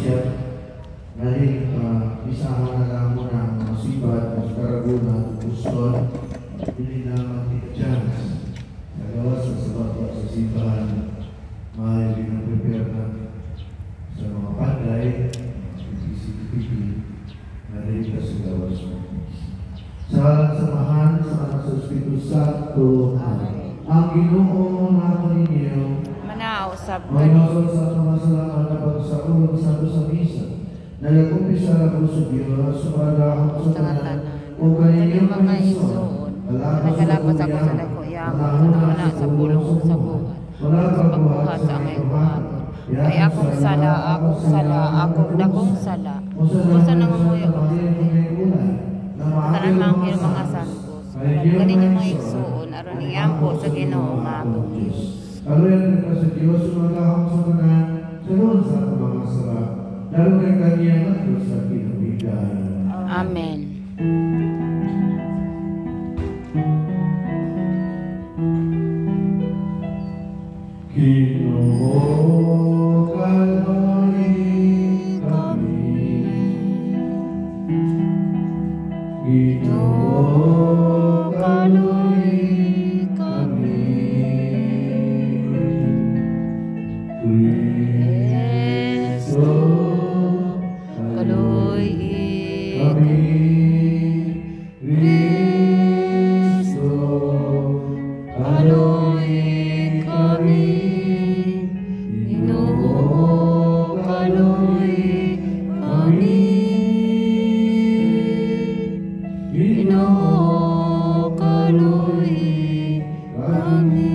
Bishop, dahil isahan na lang mo ng masibat at karagunan, gusto, hindi na mag-chance. Nagawa sa sabat at sa simbahan, may pinaprepare na sa mga panday, pipi, na rin ka sa gawas mo. Sa samahan sa anak sa Espiritu Santo, ang Ginoo na ninyo, manaw sa mga salamat na pagsaulog sa misa. Nagakumpisa ako sa Diyos, sumala ako sa tanan, o kaninyong mga isoon, nagkalapos ako sa dako, yamang na sa pulong sa buhat, sa pagbuhat sa amay buhaton. Kay akong sala, akong dakong sala, kusa nangamuyo ko tanan manghil mga santos, kaninyong mga isoon, aron iyampo sa Ginoo nga atong Diyos. Aluyan ka sa Diyos, sumalahang sa tanan, sunod sa mga sarap, lalo kay kanyang at sa kinabigay. Amen. Ginoo, kaluhin kami. Ginoo, kaluhin kami. Kristo, kaluhin kami. Kristo, kaluhin kami. Ginoo, kaluhin kami. Ginoo, kaluhin kami.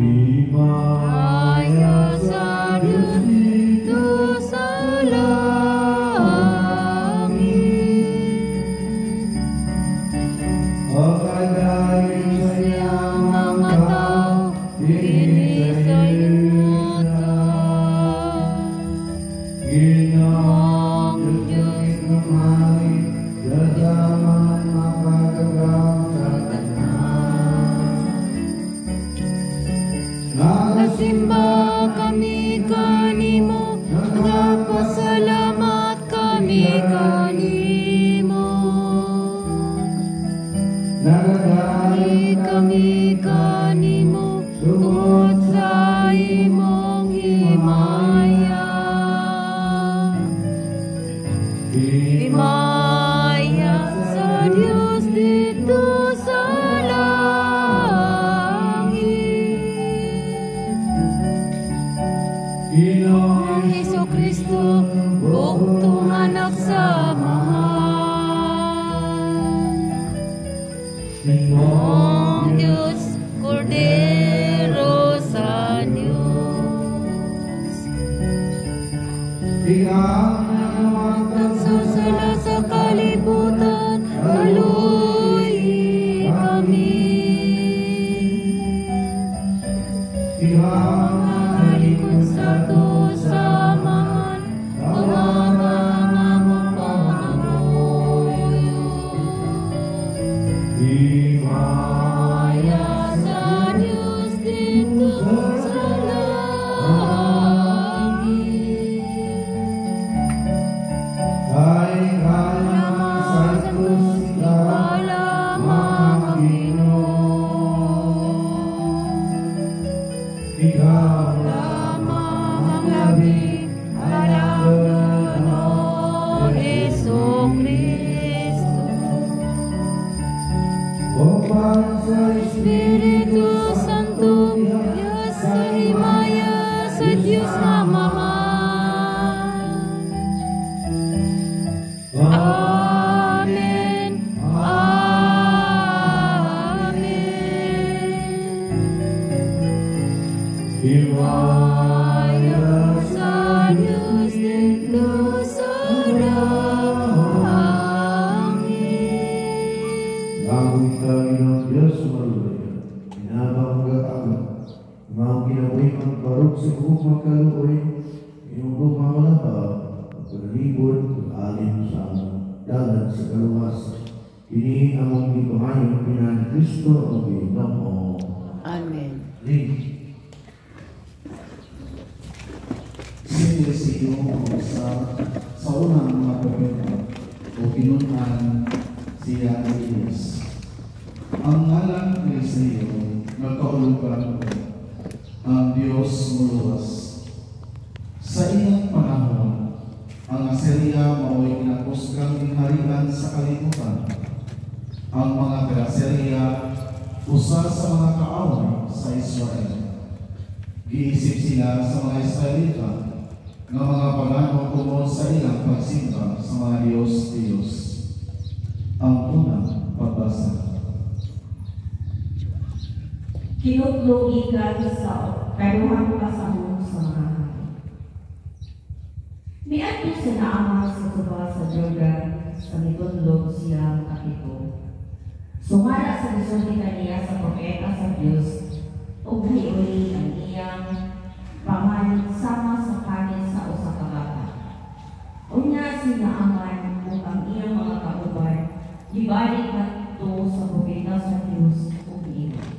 Himaya sa Diyos dito sa langit, Pagkagaling sa iyang mga tao, dinisayin mo ta. Ginoong Diyos ng langit, dadamang makagagang sa tanan. Nagsimba kami kanimo, nagpasalamat kami kanimo. Nagadali Kami kanimo, tungod sa imong himaya. Himaya sa Diyos dito sa langit. Ginoong Jesu-Kristo, buktong anak sa Ang Diyos, Kordero sa Diyos, nagsusala sa kalibutan, kaluhin kami. Malikot sa samahan, umamangamang pangamuyo. Himaya sa Diyos dito sa langit. Kay-kaya sa krus ka, mga Ginoo. Ikaw Lamang ang labi, alam mo, Jesu-Kristo. upang sa Espiritu Santo, Diyos sa himaya sa Diyos na mahal. Amen. Amen. Himaya sa Diyos dito sa langit. Langit kami ng Diyos malulaya, inabangga ako, mga kinabuhi ang parok sa buhok magkaluoy, iyong buhok mamalaba, pagkalibot, alim sa dalan sa kaluwas, Ini among gituhayon pinan Kristo o Ginoo. Amen. Sinisino sa unang mga propeta o kinunan siya ni Elias. Ang ngalan ni Eliseo nagkaulugan ko, ang Diyos muluwas. Sa iyang panahon, ang Assyria mao'y kinakusgang inharian sa kalimutan. Ang mga taga-Assyria, usa sa mga kaaway sa Israel. Giisip sila sa mga Israelita nga mga pagano tungkol sa ilang pagsimba sa mga Diyos. Ang unang pagbasa. Kinutlugi ka sa karuhang pasahong sa mga hari. Miadto sa naama sa suba sa Jordan sa mitudlog siyang kapito. Sumara sa gisulti kaniya sa propeta sa Diyos ug hiuli ang iyang pamalit sama sa kanin sa usa ka bata. Unya sinaaman ug ang iyang mga kauban gibalik ngadto sa propeta sa Diyos ug iingon.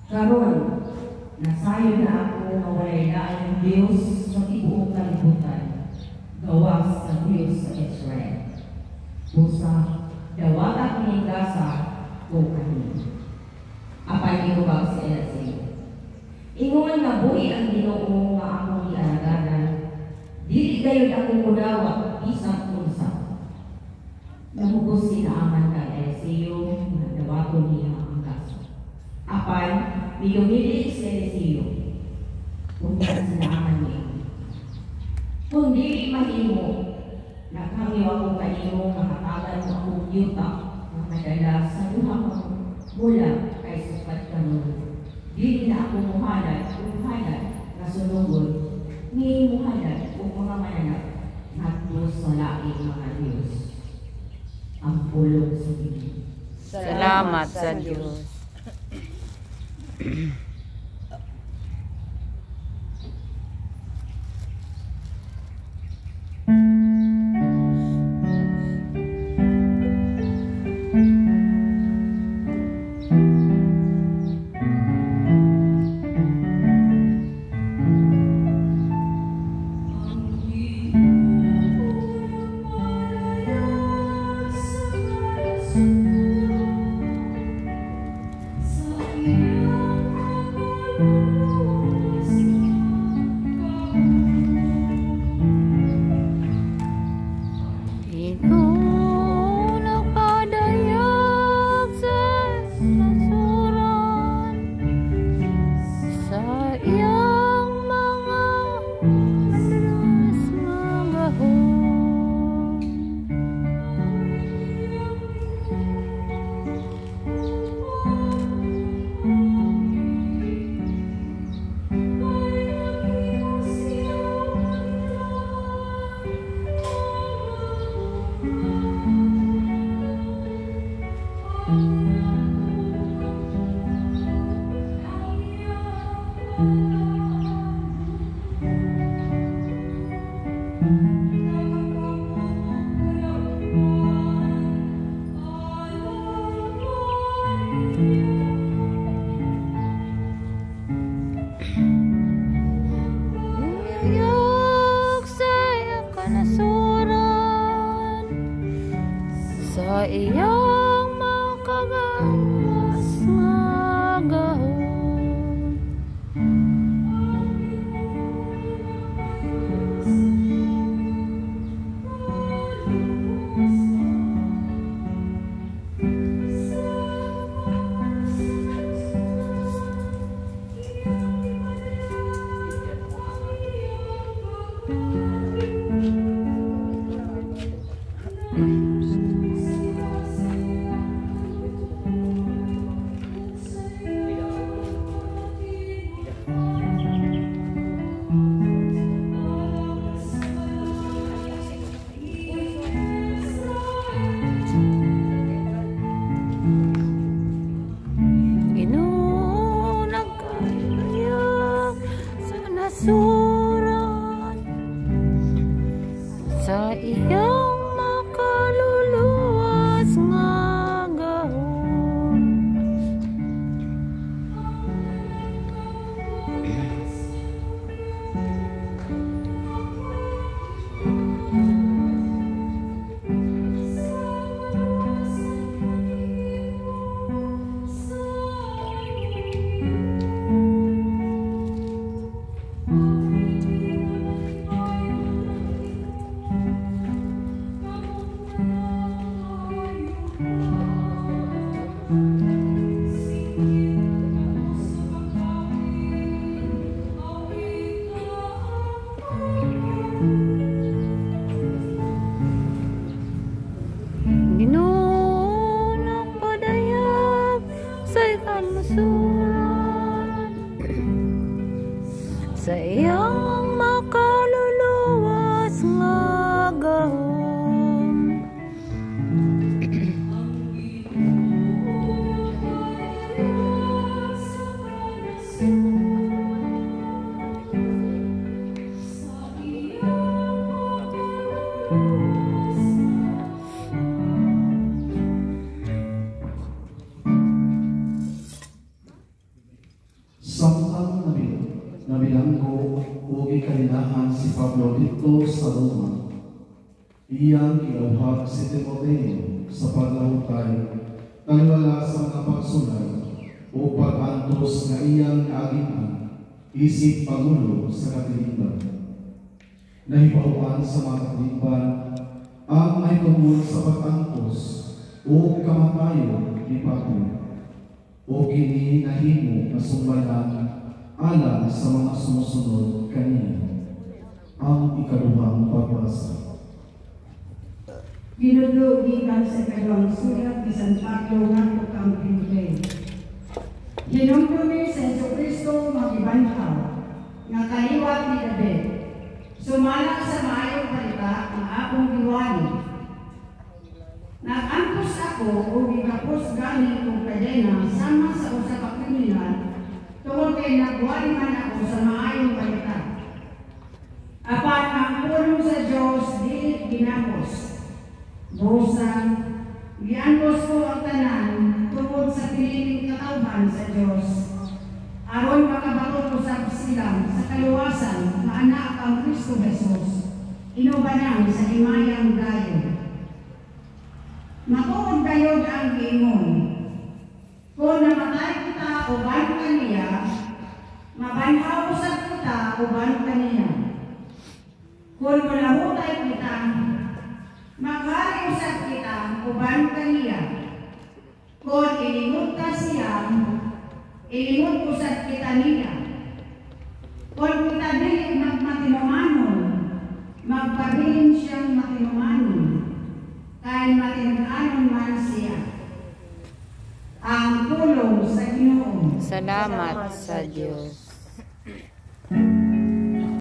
Karon nasayon na ako nga walay laing Diyos sa tibuok kalibutan gawas sa Diyos sa Israel. Busa dawatag ni gasa o kanin. Apay iubag sa Eliseo. Ingon nga buhi ang Ginoo nga akong ialaganan. Dili gayud akong mudawat bisan unsa. Namugos sinaaman ka Eliseo nga dawaton niya ang gasa. Apay niyumili si Eliseo. Unya sinaaman niya. Kung dili mahimo nakamiw akong kanimo nga hatagan mo akong yuta nga madala sa duha kang mula kay sukat kanon. Dili na ako muhalad nga sunugod ni muhalad o mga mananap ngadto sa laing mga Diyos. Ang pulong sa Ginoo. Salamat sa Diyos. Sa iyang makagawas nga gahom. sa iyang makaluluwas nga gahom. Samtang nabilanggo o ikalinahan si Pablo dito sa Roma, iyang ilawhag si Timoteo sa paglahutay taliwala sa mga pagsulay o pag-antos na iyang kaagiman isip Pangulo sa katiliban. Nahibawan sa mga katiliban ang may tungkol sa pag-antos o kamatayon ni Pablo o kini nahimo na sumbayan alang sa mga sumusunod kaniya. Ang ikaduhang pagbasa. Ginulo gikan sa ikalawang sulat ni San Pablo ngadto kang Timoteo. Hinungdo ni sa Jesucristo magibanhaw nga kaliwat ni David. Sumala sa maayong balita ang akong giwali. Nag-antos ako o gikapos gani kong kadena sama sa usa ka kriminal tungod kay nagwali man ako sa maayong balita. Apan ang pulong sa Dios dili ginapos. Busan, giantos ko ang tanan tungod sa pililing katawhan sa Dios. Aron makabaton usab sila sa kaluwasan nga anak ang Kristo Jesus. Inubanan sa himayang dayon. Matuod kayo ang giingon. Kung namatay kita uban kaniya, mabanhaw usab kita uban kaniya. Kung malahutay kita, maghari usab kita uban kaniya. Kung ilimot ka siya, ilimot usab kita niya. Kung kita dili magmatinumanon, magpabilin siyang matinumanon. Kaya matinag-anon man siya. Ang tulong sa Ginoo. Salamat sa Diyos.